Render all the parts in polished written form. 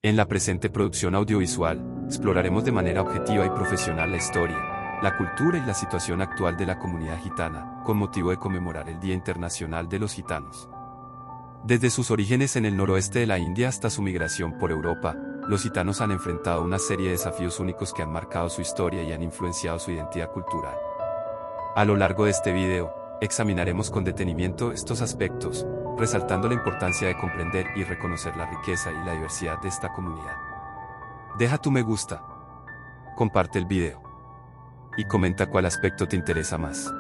En la presente producción audiovisual, exploraremos de manera objetiva y profesional la historia, la cultura y la situación actual de la comunidad gitana, con motivo de conmemorar el Día Internacional de los Gitanos. Desde sus orígenes en el noroeste de la India hasta su migración por Europa, los gitanos han enfrentado una serie de desafíos únicos que han marcado su historia y han influenciado su identidad cultural. A lo largo de este video, examinaremos con detenimiento estos aspectos, resaltando la importancia de comprender y reconocer la riqueza y la diversidad de esta comunidad. Deja tu me gusta, comparte el video y comenta cuál aspecto te interesa más.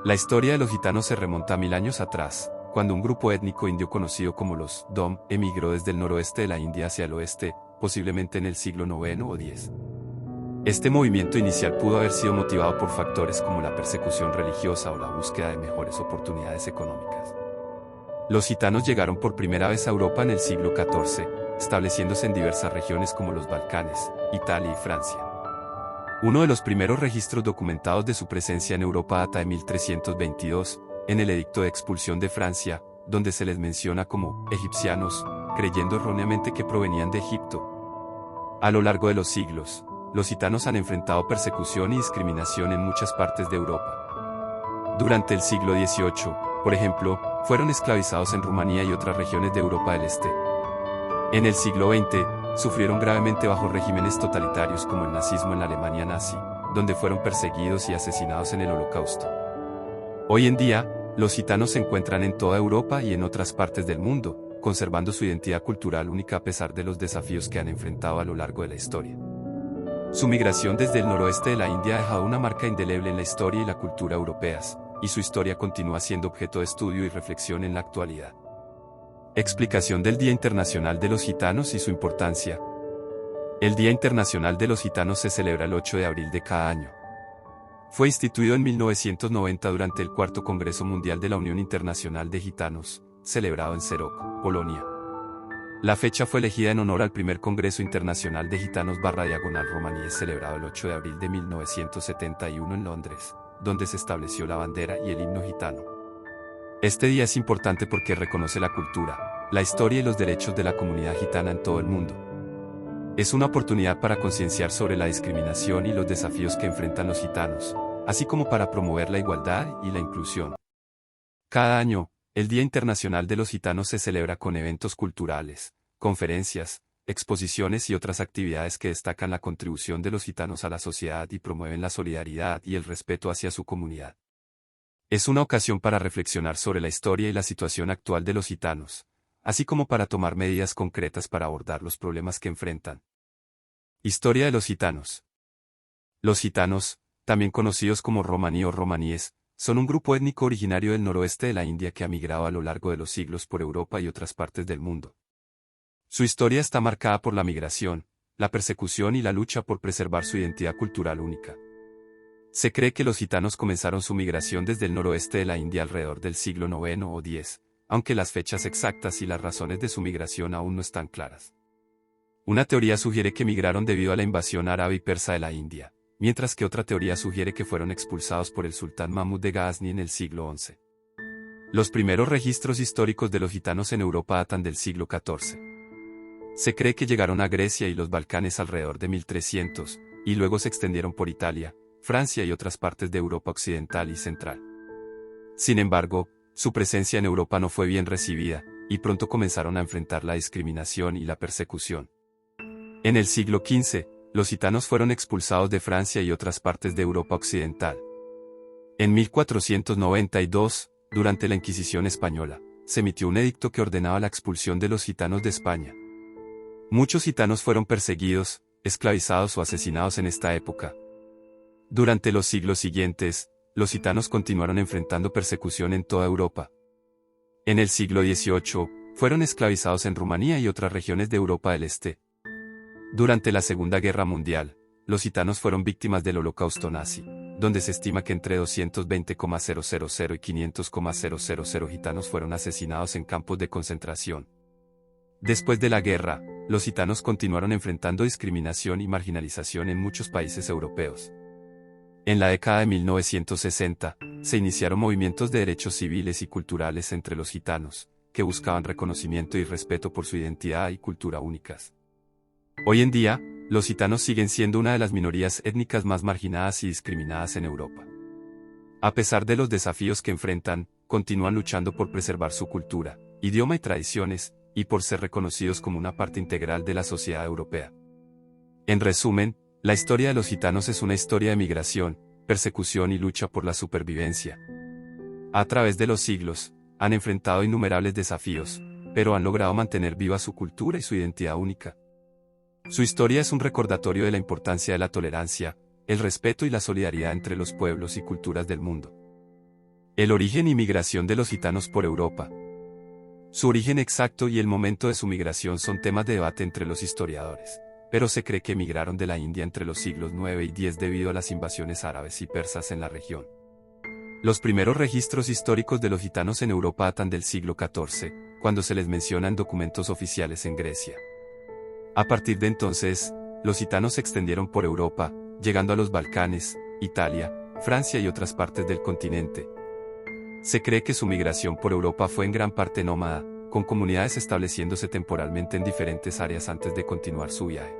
La historia de los gitanos se remonta a 1000 años atrás, cuando un grupo étnico indio conocido como los Dom emigró desde el noroeste de la India hacia el oeste, posiblemente en el siglo IX o X. Este movimiento inicial pudo haber sido motivado por factores como la persecución religiosa o la búsqueda de mejores oportunidades económicas. Los gitanos llegaron por primera vez a Europa en el siglo XIV, estableciéndose en diversas regiones como los Balcanes, Italia y Francia. Uno de los primeros registros documentados de su presencia en Europa data de 1322, en el Edicto de Expulsión de Francia, donde se les menciona como egipcianos, creyendo erróneamente que provenían de Egipto. A lo largo de los siglos, los gitanos han enfrentado persecución y discriminación en muchas partes de Europa. Durante el siglo XVIII, por ejemplo, fueron esclavizados en Rumanía y otras regiones de Europa del Este. En el siglo XX, sufrieron gravemente bajo regímenes totalitarios como el nazismo en la Alemania nazi, donde fueron perseguidos y asesinados en el Holocausto. Hoy en día, los gitanos se encuentran en toda Europa y en otras partes del mundo, conservando su identidad cultural única a pesar de los desafíos que han enfrentado a lo largo de la historia. Su migración desde el noroeste de la India ha dejado una marca indeleble en la historia y la cultura europeas, y su historia continúa siendo objeto de estudio y reflexión en la actualidad. Explicación del Día Internacional de los Gitanos y su importancia. El Día Internacional de los Gitanos se celebra el 8 de abril de cada año. Fue instituido en 1990 durante el Cuarto Congreso Mundial de la Unión Internacional de Gitanos, celebrado en Szerock, Polonia. La fecha fue elegida en honor al primer Congreso Internacional de Gitanos /romaníes celebrado el 8 de abril de 1971 en Londres, donde se estableció la bandera y el himno gitano. Este día es importante porque reconoce la cultura, la historia y los derechos de la comunidad gitana en todo el mundo. Es una oportunidad para concienciar sobre la discriminación y los desafíos que enfrentan los gitanos, así como para promover la igualdad y la inclusión. Cada año, el Día Internacional de los Gitanos se celebra con eventos culturales, conferencias, exposiciones y otras actividades que destacan la contribución de los gitanos a la sociedad y promueven la solidaridad y el respeto hacia su comunidad. Es una ocasión para reflexionar sobre la historia y la situación actual de los gitanos, así como para tomar medidas concretas para abordar los problemas que enfrentan. Historia de los gitanos. Los gitanos, también conocidos como romaní o romaníes, son un grupo étnico originario del noroeste de la India que ha migrado a lo largo de los siglos por Europa y otras partes del mundo. Su historia está marcada por la migración, la persecución y la lucha por preservar su identidad cultural única. Se cree que los gitanos comenzaron su migración desde el noroeste de la India alrededor del siglo IX o X, aunque las fechas exactas y las razones de su migración aún no están claras. Una teoría sugiere que migraron debido a la invasión árabe y persa de la India, mientras que otra teoría sugiere que fueron expulsados por el sultán Mahmud de Ghazni en el siglo XI. Los primeros registros históricos de los gitanos en Europa datan del siglo XIV. Se cree que llegaron a Grecia y los Balcanes alrededor de 1300, y luego se extendieron por Italia, Francia y otras partes de Europa occidental y central. Sin embargo, su presencia en Europa no fue bien recibida, y pronto comenzaron a enfrentar la discriminación y la persecución. En el siglo XV, los gitanos fueron expulsados de Francia y otras partes de Europa occidental. En 1492, durante la Inquisición española, se emitió un edicto que ordenaba la expulsión de los gitanos de España. Muchos gitanos fueron perseguidos, esclavizados o asesinados en esta época. Durante los siglos siguientes, los gitanos continuaron enfrentando persecución en toda Europa. En el siglo XVIII, fueron esclavizados en Rumanía y otras regiones de Europa del Este. Durante la Segunda Guerra Mundial, los gitanos fueron víctimas del Holocausto nazi, donde se estima que entre 220,000 y 500,000 gitanos fueron asesinados en campos de concentración. Después de la guerra, los gitanos continuaron enfrentando discriminación y marginalización en muchos países europeos. En la década de 1960, se iniciaron movimientos de derechos civiles y culturales entre los gitanos, que buscaban reconocimiento y respeto por su identidad y cultura únicas. Hoy en día, los gitanos siguen siendo una de las minorías étnicas más marginadas y discriminadas en Europa. A pesar de los desafíos que enfrentan, continúan luchando por preservar su cultura, idioma y tradiciones, y por ser reconocidos como una parte integral de la sociedad europea. En resumen, la historia de los gitanos es una historia de migración, persecución y lucha por la supervivencia. A través de los siglos, han enfrentado innumerables desafíos, pero han logrado mantener viva su cultura y su identidad única. Su historia es un recordatorio de la importancia de la tolerancia, el respeto y la solidaridad entre los pueblos y culturas del mundo. El origen y migración de los gitanos por Europa. Su origen exacto y el momento de su migración son temas de debate entre los historiadores, pero se cree que emigraron de la India entre los siglos IX y X debido a las invasiones árabes y persas en la región. Los primeros registros históricos de los gitanos en Europa datan del siglo XIV, cuando se les menciona en documentos oficiales en Grecia. A partir de entonces, los gitanos se extendieron por Europa, llegando a los Balcanes, Italia, Francia y otras partes del continente. Se cree que su migración por Europa fue en gran parte nómada, con comunidades estableciéndose temporalmente en diferentes áreas antes de continuar su viaje.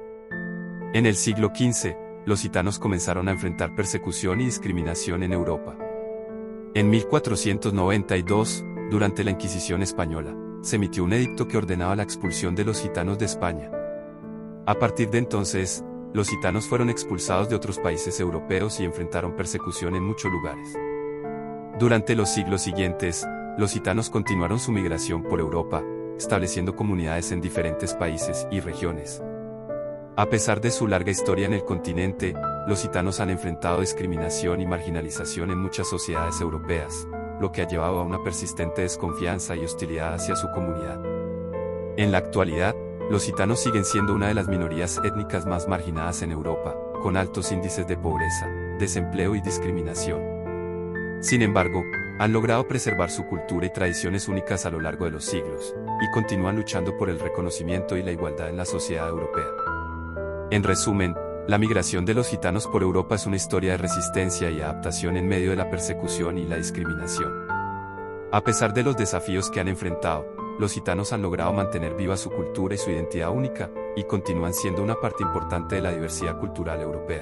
En el siglo XV, los gitanos comenzaron a enfrentar persecución y discriminación en Europa. En 1492, durante la Inquisición española, se emitió un edicto que ordenaba la expulsión de los gitanos de España. A partir de entonces, los gitanos fueron expulsados de otros países europeos y enfrentaron persecución en muchos lugares. Durante los siglos siguientes, los gitanos continuaron su migración por Europa, estableciendo comunidades en diferentes países y regiones. A pesar de su larga historia en el continente, los gitanos han enfrentado discriminación y marginalización en muchas sociedades europeas, lo que ha llevado a una persistente desconfianza y hostilidad hacia su comunidad. En la actualidad, los gitanos siguen siendo una de las minorías étnicas más marginadas en Europa, con altos índices de pobreza, desempleo y discriminación. Sin embargo, han logrado preservar su cultura y tradiciones únicas a lo largo de los siglos, y continúan luchando por el reconocimiento y la igualdad en la sociedad europea. En resumen, la migración de los gitanos por Europa es una historia de resistencia y adaptación en medio de la persecución y la discriminación. A pesar de los desafíos que han enfrentado, los gitanos han logrado mantener viva su cultura y su identidad única, y continúan siendo una parte importante de la diversidad cultural europea.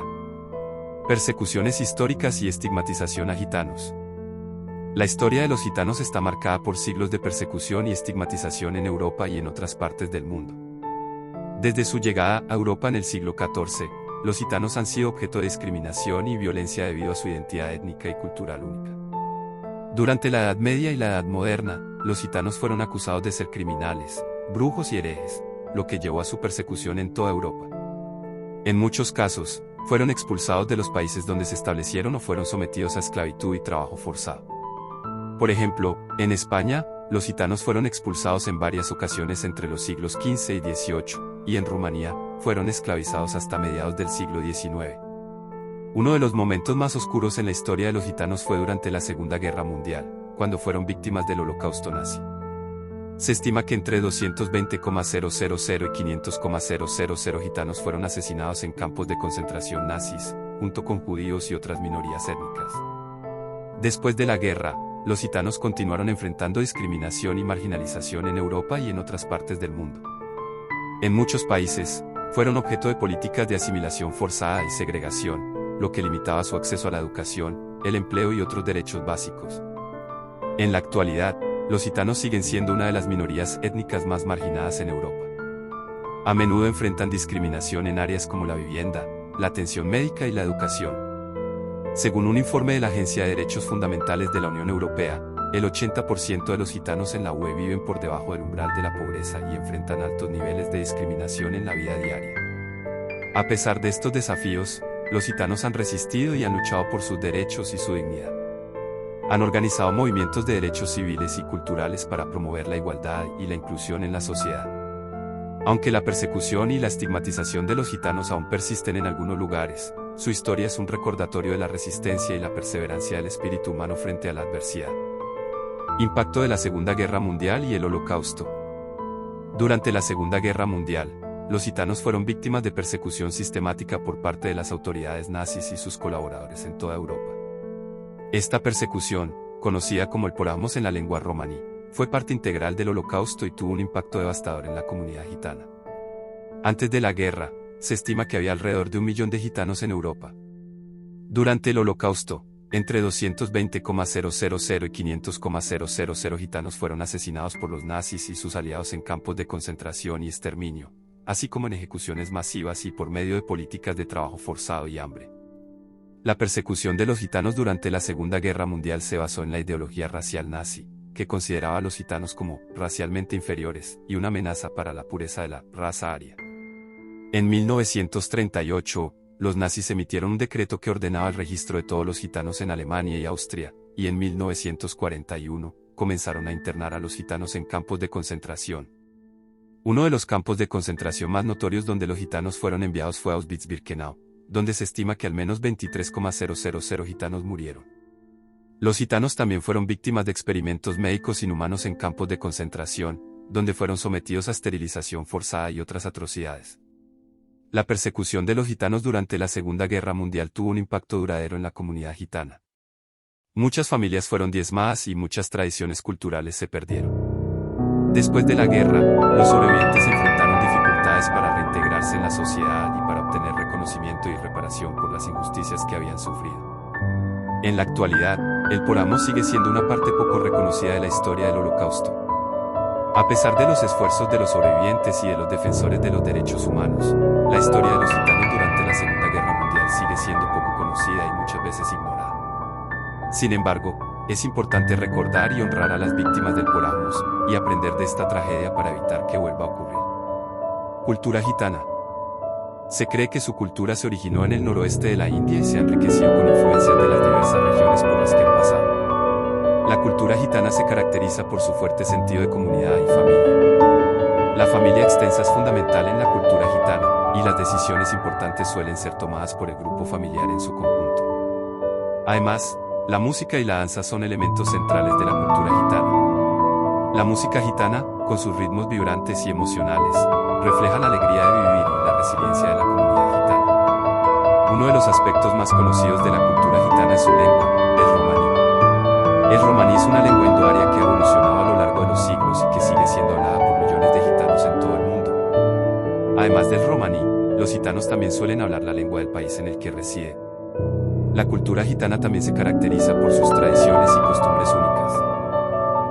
Persecuciones históricas y estigmatización a gitanos. La historia de los gitanos está marcada por siglos de persecución y estigmatización en Europa y en otras partes del mundo. Desde su llegada a Europa en el siglo XIV, los gitanos han sido objeto de discriminación y violencia debido a su identidad étnica y cultural única. Durante la Edad Media y la Edad Moderna, los gitanos fueron acusados de ser criminales, brujos y herejes, lo que llevó a su persecución en toda Europa. En muchos casos, fueron expulsados de los países donde se establecieron o fueron sometidos a esclavitud y trabajo forzado. Por ejemplo, en España, los gitanos fueron expulsados en varias ocasiones entre los siglos XV y XVIII, y en Rumanía, fueron esclavizados hasta mediados del siglo XIX. Uno de los momentos más oscuros en la historia de los gitanos fue durante la Segunda Guerra Mundial, cuando fueron víctimas del Holocausto nazi. Se estima que entre 220,000 y 500,000 gitanos fueron asesinados en campos de concentración nazis, junto con judíos y otras minorías étnicas. Después de la guerra, los gitanos continuaron enfrentando discriminación y marginalización en Europa y en otras partes del mundo. En muchos países, fueron objeto de políticas de asimilación forzada y segregación, lo que limitaba su acceso a la educación, el empleo y otros derechos básicos. En la actualidad, los gitanos siguen siendo una de las minorías étnicas más marginadas en Europa. A menudo enfrentan discriminación en áreas como la vivienda, la atención médica y la educación. Según un informe de la Agencia de Derechos Fundamentales de la Unión Europea, el 80% de los gitanos en la UE viven por debajo del umbral de la pobreza y enfrentan altos niveles de discriminación en la vida diaria. A pesar de estos desafíos, los gitanos han resistido y han luchado por sus derechos y su dignidad. Han organizado movimientos de derechos civiles y culturales para promover la igualdad y la inclusión en la sociedad. Aunque la persecución y la estigmatización de los gitanos aún persisten en algunos lugares, su historia es un recordatorio de la resistencia y la perseverancia del espíritu humano frente a la adversidad. Impacto de la Segunda Guerra Mundial y el Holocausto. Durante la Segunda Guerra Mundial, los gitanos fueron víctimas de persecución sistemática por parte de las autoridades nazis y sus colaboradores en toda Europa. Esta persecución, conocida como el poramos en la lengua romaní, fue parte integral del Holocausto y tuvo un impacto devastador en la comunidad gitana. Antes de la guerra, se estima que había alrededor de 1 millón de gitanos en Europa. Durante el Holocausto, entre 220,000 y 500,000 gitanos fueron asesinados por los nazis y sus aliados en campos de concentración y exterminio, así como en ejecuciones masivas y por medio de políticas de trabajo forzado y hambre. La persecución de los gitanos durante la Segunda Guerra Mundial se basó en la ideología racial nazi, que consideraba a los gitanos como racialmente inferiores y una amenaza para la pureza de la raza aria. En 1938, los nazis emitieron un decreto que ordenaba el registro de todos los gitanos en Alemania y Austria, y en 1941, comenzaron a internar a los gitanos en campos de concentración. Uno de los campos de concentración más notorios donde los gitanos fueron enviados fue Auschwitz-Birkenau, donde se estima que al menos 23,000 gitanos murieron. Los gitanos también fueron víctimas de experimentos médicos inhumanos en campos de concentración, donde fueron sometidos a esterilización forzada y otras atrocidades. La persecución de los gitanos durante la Segunda Guerra Mundial tuvo un impacto duradero en la comunidad gitana. Muchas familias fueron diezmadas y muchas tradiciones culturales se perdieron. Después de la guerra, los sobrevivientes enfrentaron dificultades para reintegrarse en la sociedad y para obtener reconocimiento y reparación por las injusticias que habían sufrido. En la actualidad, el poramo sigue siendo una parte poco reconocida de la historia del Holocausto. A pesar de los esfuerzos de los sobrevivientes y de los defensores de los derechos humanos, la historia de los gitanos durante la Segunda Guerra Mundial sigue siendo poco conocida y muchas veces ignorada. Sin embargo, es importante recordar y honrar a las víctimas del poramos y aprender de esta tragedia para evitar que vuelva a ocurrir. Cultura gitana. Se cree que su cultura se originó en el noroeste de la India y se ha enriquecido con influencias de las diversas regiones por las que han pasado. La cultura gitana se caracteriza por su fuerte sentido de comunidad y familia. La familia extensa es fundamental en la cultura gitana, y las decisiones importantes suelen ser tomadas por el grupo familiar en su conjunto. Además, la música y la danza son elementos centrales de la cultura gitana. La música gitana, con sus ritmos vibrantes y emocionales, refleja la alegría de vivir y la resiliencia de la comunidad gitana. Uno de los aspectos más conocidos de la cultura gitana es su lengua, el romaní. El romaní es una lengua indoaria que ha evolucionado a lo largo de los siglos y que sigue siendo hablada por millones de gitanos en todo el mundo. Además del romaní, los gitanos también suelen hablar la lengua del país en el que residen. La cultura gitana también se caracteriza por sus tradiciones y costumbres únicas.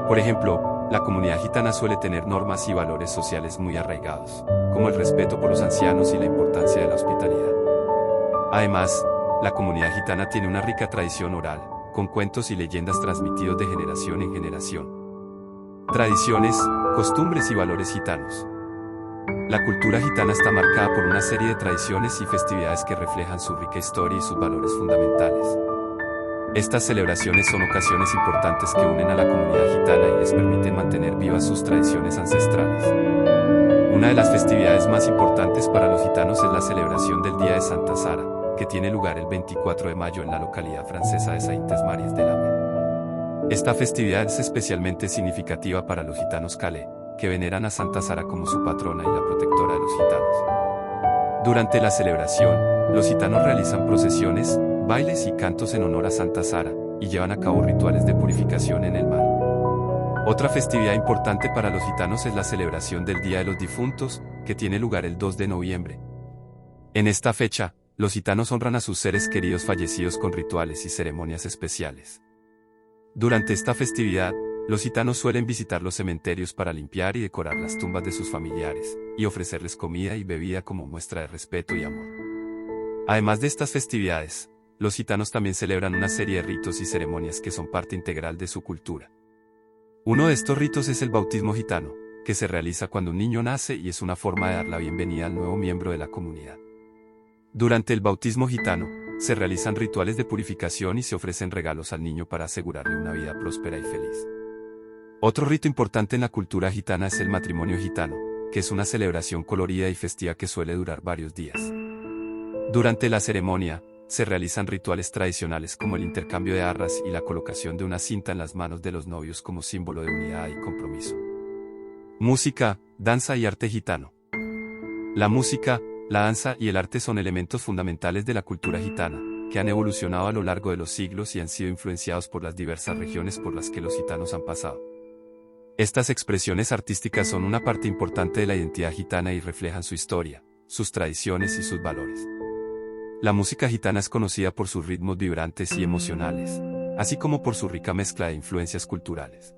Por ejemplo, la comunidad gitana suele tener normas y valores sociales muy arraigados, como el respeto por los ancianos y la importancia de la hospitalidad. Además, la comunidad gitana tiene una rica tradición oral, con cuentos y leyendas transmitidos de generación en generación. Tradiciones, costumbres y valores gitanos. La cultura gitana está marcada por una serie de tradiciones y festividades que reflejan su rica historia y sus valores fundamentales. Estas celebraciones son ocasiones importantes que unen a la comunidad gitana y les permiten mantener vivas sus tradiciones ancestrales. Una de las festividades más importantes para los gitanos es la celebración del Día de Santa Sara, que tiene lugar el 24 de mayo en la localidad francesa de Saintes-Maries-de-l'Ame. Esta festividad es especialmente significativa para los gitanos calais, que veneran a Santa Sara como su patrona y la protectora de los gitanos. Durante la celebración, los gitanos realizan procesiones, bailes y cantos en honor a Santa Sara, y llevan a cabo rituales de purificación en el mar. Otra festividad importante para los gitanos es la celebración del Día de los Difuntos, que tiene lugar el 2 de noviembre. En esta fecha, los gitanos honran a sus seres queridos fallecidos con rituales y ceremonias especiales. Durante esta festividad, los gitanos suelen visitar los cementerios para limpiar y decorar las tumbas de sus familiares, y ofrecerles comida y bebida como muestra de respeto y amor. Además de estas festividades, los gitanos también celebran una serie de ritos y ceremonias que son parte integral de su cultura. Uno de estos ritos es el bautismo gitano, que se realiza cuando un niño nace y es una forma de dar la bienvenida al nuevo miembro de la comunidad. Durante el bautismo gitano, se realizan rituales de purificación y se ofrecen regalos al niño para asegurarle una vida próspera y feliz. Otro rito importante en la cultura gitana es el matrimonio gitano, que es una celebración colorida y festiva que suele durar varios días. Durante la ceremonia, se realizan rituales tradicionales como el intercambio de arras y la colocación de una cinta en las manos de los novios como símbolo de unidad y compromiso. Música, danza y arte gitano. La música, la danza y el arte son elementos fundamentales de la cultura gitana, que han evolucionado a lo largo de los siglos y han sido influenciados por las diversas regiones por las que los gitanos han pasado. Estas expresiones artísticas son una parte importante de la identidad gitana y reflejan su historia, sus tradiciones y sus valores. La música gitana es conocida por sus ritmos vibrantes y emocionales, así como por su rica mezcla de influencias culturales.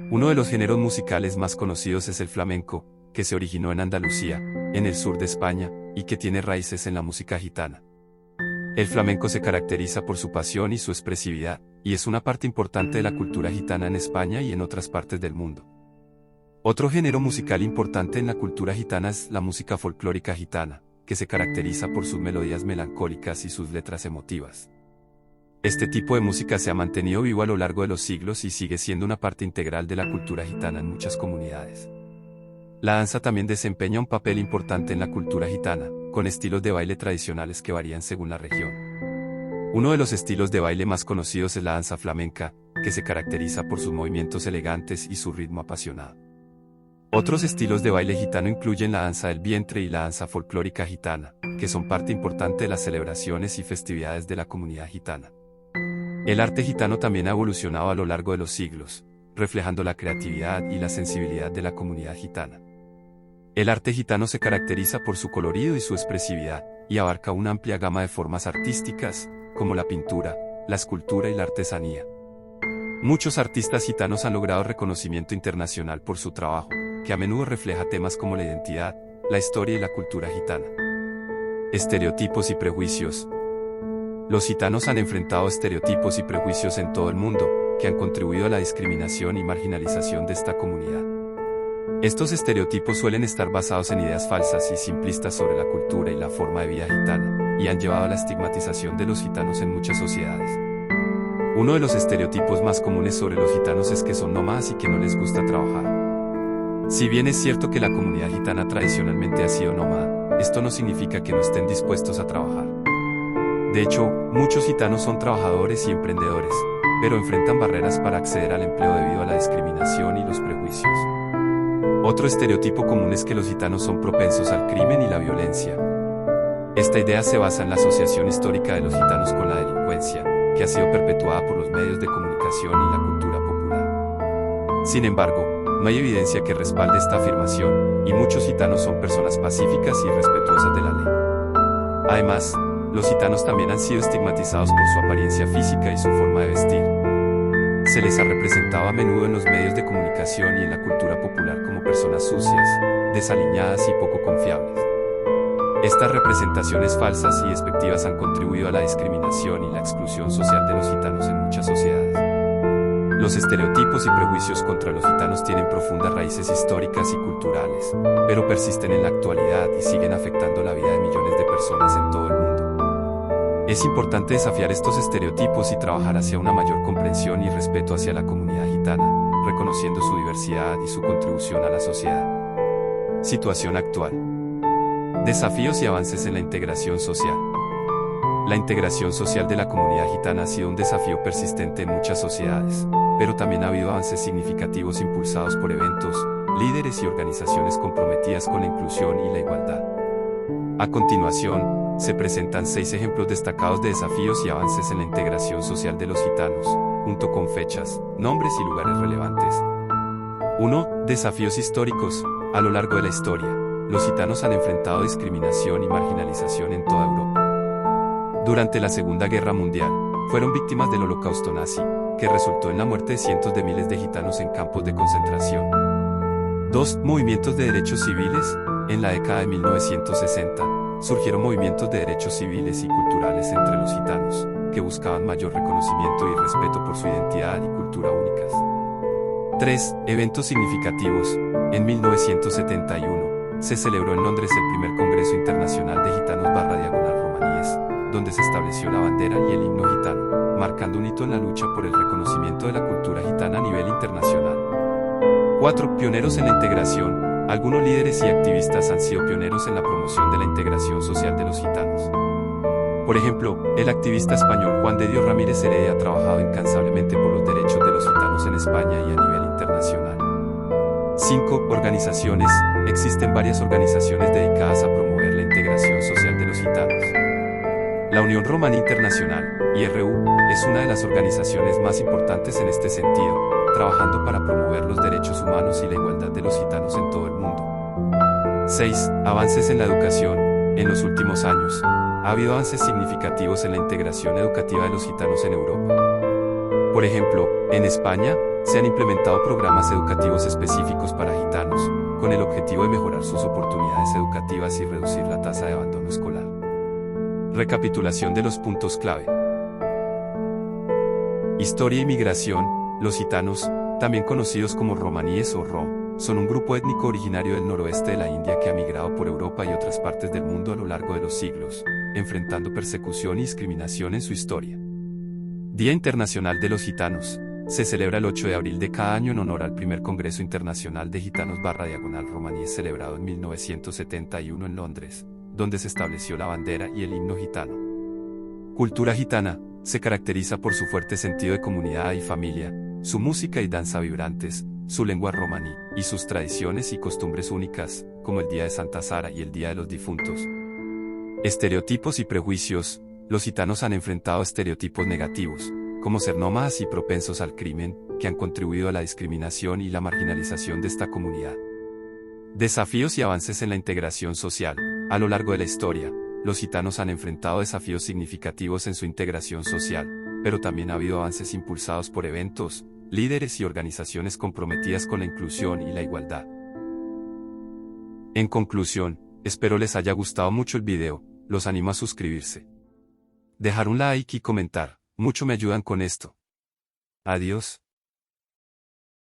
Uno de los géneros musicales más conocidos es el flamenco, que se originó en Andalucía, en el sur de España, y que tiene raíces en la música gitana. El flamenco se caracteriza por su pasión y su expresividad, y es una parte importante de la cultura gitana en España y en otras partes del mundo. Otro género musical importante en la cultura gitana es la música folclórica gitana, que se caracteriza por sus melodías melancólicas y sus letras emotivas. Este tipo de música se ha mantenido vivo a lo largo de los siglos y sigue siendo una parte integral de la cultura gitana en muchas comunidades. La danza también desempeña un papel importante en la cultura gitana, con estilos de baile tradicionales que varían según la región. Uno de los estilos de baile más conocidos es la danza flamenca, que se caracteriza por sus movimientos elegantes y su ritmo apasionado. Otros estilos de baile gitano incluyen la danza del vientre y la danza folclórica gitana, que son parte importante de las celebraciones y festividades de la comunidad gitana. El arte gitano también ha evolucionado a lo largo de los siglos, reflejando la creatividad y la sensibilidad de la comunidad gitana. El arte gitano se caracteriza por su colorido y su expresividad, y abarca una amplia gama de formas artísticas, como la pintura, la escultura y la artesanía. Muchos artistas gitanos han logrado reconocimiento internacional por su trabajo, que a menudo refleja temas como la identidad, la historia y la cultura gitana. Estereotipos y prejuicios. Los gitanos han enfrentado estereotipos y prejuicios en todo el mundo, que han contribuido a la discriminación y marginalización de esta comunidad. Estos estereotipos suelen estar basados en ideas falsas y simplistas sobre la cultura y la forma de vida gitana, y han llevado a la estigmatización de los gitanos en muchas sociedades. Uno de los estereotipos más comunes sobre los gitanos es que son nómadas y que no les gusta trabajar. Si bien es cierto que la comunidad gitana tradicionalmente ha sido nómada, esto no significa que no estén dispuestos a trabajar. De hecho, muchos gitanos son trabajadores y emprendedores, pero enfrentan barreras para acceder al empleo debido a la discriminación y los prejuicios. Otro estereotipo común es que los gitanos son propensos al crimen y la violencia. Esta idea se basa en la asociación histórica de los gitanos con la delincuencia, que ha sido perpetuada por los medios de comunicación y la cultura popular. Sin embargo, no hay evidencia que respalde esta afirmación, y muchos gitanos son personas pacíficas y respetuosas de la ley. Además, los gitanos también han sido estigmatizados por su apariencia física y su forma de vestir. Se les ha representado a menudo en los medios de comunicación y en la cultura popular como personas sucias, desaliñadas y poco confiables. Estas representaciones falsas y despectivas han contribuido a la discriminación y la exclusión social de los gitanos en muchas sociedades. Los estereotipos y prejuicios contra los gitanos tienen profundas raíces históricas y culturales, pero persisten en la actualidad y siguen afectando la vida de millones de personas en todo el mundo. Es importante desafiar estos estereotipos y trabajar hacia una mayor comprensión y respeto hacia la comunidad gitana, reconociendo su diversidad y su contribución a la sociedad. Situación actual. Desafíos y avances en la integración social. La integración social de la comunidad gitana ha sido un desafío persistente en muchas sociedades, pero también ha habido avances significativos impulsados por eventos, líderes y organizaciones comprometidas con la inclusión y la igualdad. A continuación, se presentan 6 ejemplos destacados de desafíos y avances en la integración social de los gitanos, junto con fechas, nombres y lugares relevantes. 1. Desafíos históricos. A lo largo de la historia, los gitanos han enfrentado discriminación y marginalización en toda Europa. Durante la Segunda Guerra Mundial, fueron víctimas del Holocausto nazi, que resultó en la muerte de cientos de miles de gitanos en campos de concentración. 2. Movimientos de derechos civiles. En la década de 1960, surgieron movimientos de derechos civiles y culturales entre los gitanos, que buscaban mayor reconocimiento y respeto por su identidad y cultura únicas. 3. Eventos significativos. En 1971, se celebró en Londres el primer Congreso Internacional de Gitanos/Romaníes, donde se estableció la bandera y el himno gitano, marcando un hito en la lucha por el reconocimiento de la cultura gitana a nivel internacional. 4. Pioneros en la integración. Algunos líderes y activistas han sido pioneros en la promoción de la integración social de los gitanos. Por ejemplo, el activista español Juan de Dios Ramírez Heredia ha trabajado incansablemente por los derechos de los gitanos en España y a nivel internacional. 5. Organizaciones. Existen varias organizaciones dedicadas a promover la integración social de los gitanos. La Unión Unión Romaní Internacional, IRU, es una de las organizaciones más importantes en este sentido, trabajando para promover los derechos humanos y la igualdad de los gitanos en todo el mundo. 6. Avances en la educación. En los últimos años, ha habido avances significativos en la integración educativa de los gitanos en Europa. Por ejemplo, en España, se han implementado programas educativos específicos para gitanos, con el objetivo de mejorar sus oportunidades educativas y reducir la tasa de abandono escolar. Recapitulación de los puntos clave. Historia y migración. Los gitanos, también conocidos como romaníes o rom, son un grupo étnico originario del noroeste de la India que ha migrado por Europa y otras partes del mundo a lo largo de los siglos, enfrentando persecución y discriminación en su historia. Día Internacional de los Gitanos. Se celebra el 8 de abril de cada año en honor al primer Congreso Internacional de Gitanos /Romaníes celebrado en 1971 en Londres, donde se estableció la bandera y el himno gitano. Cultura gitana. Se caracteriza por su fuerte sentido de comunidad y familia, su música y danza vibrantes, su lengua romaní, y sus tradiciones y costumbres únicas, como el Día de Santa Sara y el Día de los Difuntos. Estereotipos y prejuicios. Los gitanos han enfrentado estereotipos negativos, como ser nómadas y propensos al crimen, que han contribuido a la discriminación y la marginalización de esta comunidad. Desafíos y avances en la integración social. A lo largo de la historia, los gitanos han enfrentado desafíos significativos en su integración social, pero también ha habido avances impulsados por eventos, líderes y organizaciones comprometidas con la inclusión y la igualdad. En conclusión, espero les haya gustado mucho el video, los animo a suscribirse. Dejar un like y comentar, mucho me ayudan con esto. Adiós.